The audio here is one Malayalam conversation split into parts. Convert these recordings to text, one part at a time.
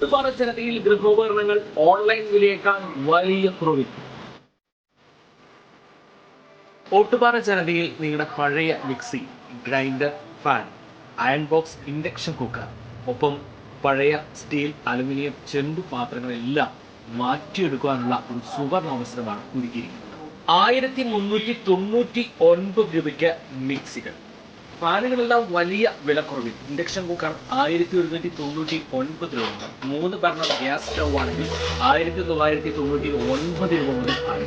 ഒരുപാട് ജനതയിൽ ഗൃഹോപകരണങ്ങൾ ഓൺലൈൻ വിലയേക്കാൾ വലിയ കുറവിൽ. ഓട്ടുപാറ ജനതയിൽ നിങ്ങളുടെ പഴയ mixie, grinder, fan, iron box, induction cooker, ഒപ്പം പഴയ സ്റ്റീൽ, അലുമിനിയം, ചെമ്പ് പാത്രങ്ങളെല്ലാം മാറ്റിയെടുക്കാനുള്ള ഒരു സുവർണ അവസരമാണ് ഒരുക്കിയിരിക്കുന്നത്. 1399 രൂപയ്ക്ക് മിക്സികൾ, ഫാനുകളെല്ലാം വലിയ വിലക്കുറവിൽ. ഇൻഡക്ഷൻ കുക്കർ 1199 രൂപ മുതൽ. 3 ബർണർ ഗ്യാസ് സ്റ്റൗ ആണെങ്കിൽ 1999 രൂപ മുതൽ ആണ്.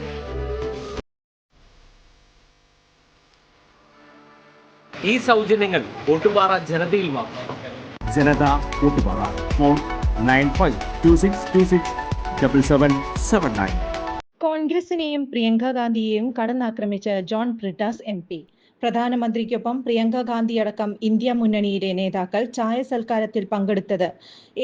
ഈ സൗജന്യങ്ങൾ ഓട്ടുപാറ ജനതയിൽ മാത്രം. ജനത ഓട്ടുപാറ. ഫോൺ 9526267779. കോൺഗ്രസിനെയും പ്രിയങ്ക ഗാന്ധിയെയും കടന്നാക്രമിച്ച ജോൺ ബ്രിട്ടാസ് MP. പ്രധാനമന്ത്രിക്കൊപ്പം പ്രിയങ്ക ഗാന്ധിയടക്കം ഇന്ത്യ മുന്നണിയിലെ നേതാക്കൾ ചായ സൽക്കാരത്തിൽ പങ്കെടുത്തത്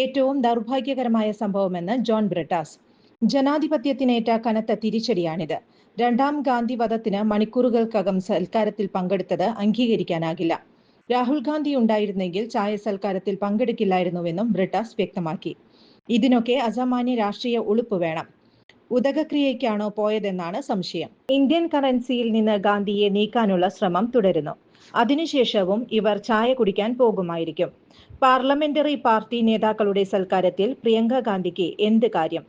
ഏറ്റവും ദൗർഭാഗ്യകരമായ സംഭവമെന്ന് ജോൺ ബ്രിട്ടാസ്. ജനാധിപത്യത്തിനേറ്റ കനത്ത തിരിച്ചടിയാണിത്. രണ്ടാം ഗാന്ധി വധത്തിന് മണിക്കൂറുകൾക്കകം സൽക്കാരത്തിൽ പങ്കെടുത്തത് അംഗീകരിക്കാനാകില്ല. രാഹുൽ ഗാന്ധി ഉണ്ടായിരുന്നെങ്കിൽ ചായ സൽക്കാരത്തിൽ പങ്കെടുക്കില്ലായിരുന്നുവെന്നും ബ്രിട്ടാസ് വ്യക്തമാക്കി. ഇതിനൊക്കെ അസാമാന്യ രാഷ്ട്രീയ ഉളുപ്പ് വേണം. ഉദകക്രിയയ്ക്കാണോ പോയതെന്നാണ് സംശയം. ഇന്ത്യൻ കറൻസിയിൽ നിന്ന് ഗാന്ധിയെ നീക്കാനുള്ള ശ്രമം തുടരുന്നു. അതിനുശേഷവും ഇവർ ചായ കുടിക്കാൻ പോകുമായിരിക്കും. പാർലമെന്ററി പാർട്ടി നേതാക്കളുടെ സൽക്കാരത്തിൽ പ്രിയങ്ക ഗാന്ധിക്ക് എന്ത് കാര്യം?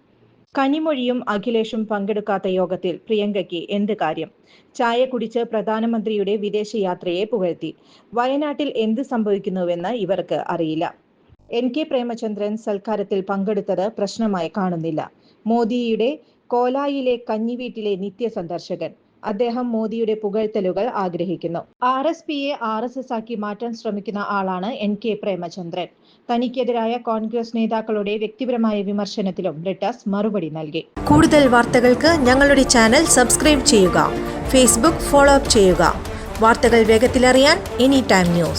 കനിമൊഴിയും അഖിലേഷും പങ്കെടുക്കാത്ത യോഗത്തിൽ പ്രിയങ്കയ്ക്ക് എന്ത് കാര്യം? ചായ കുടിച്ച് പ്രധാനമന്ത്രിയുടെ വിദേശയാത്രയെ പുകഴ്ത്തി. വയനാട്ടിൽ എന്ത് സംഭവിക്കുന്നുവെന്ന് ഇവർക്ക് അറിയില്ല. NK പ്രേമചന്ദ്രൻ സൽക്കാരത്തിൽ പങ്കെടുത്തത് പ്രശ്നമായി കാണുന്നില്ല. മോദിയുടെ കോലായിലെ കഞ്ഞിവീട്ടിലെ നിത്യസന്ദർശകൻ. അദ്ദേഹം മോദിയുടെ പുകഴ്ത്തലുകൾ ആഗ്രഹിക്കുന്നു. RSPയെ RSS ആക്കി മാറ്റാൻ ശ്രമിക്കുന്ന ആളാണ് NK പ്രേമചന്ദ്രൻ. തനിക്കെതിരായ കോൺഗ്രസ് നേതാക്കളുടെ വ്യക്തിപരമായ വിമർശനത്തിലും ബ്രിട്ടാസ് മറുപടി നൽകി. കൂടുതൽ വാർത്തകൾക്ക് ഞങ്ങളുടെ ചാനൽ സബ്സ്ക്രൈബ് ചെയ്യുക. ഫേസ്ബുക്ക് ഫോളോ അപ്പ് ചെയ്യുക. വാർത്തകൾ വേഗത്തിലറിയാൻ Anytime News.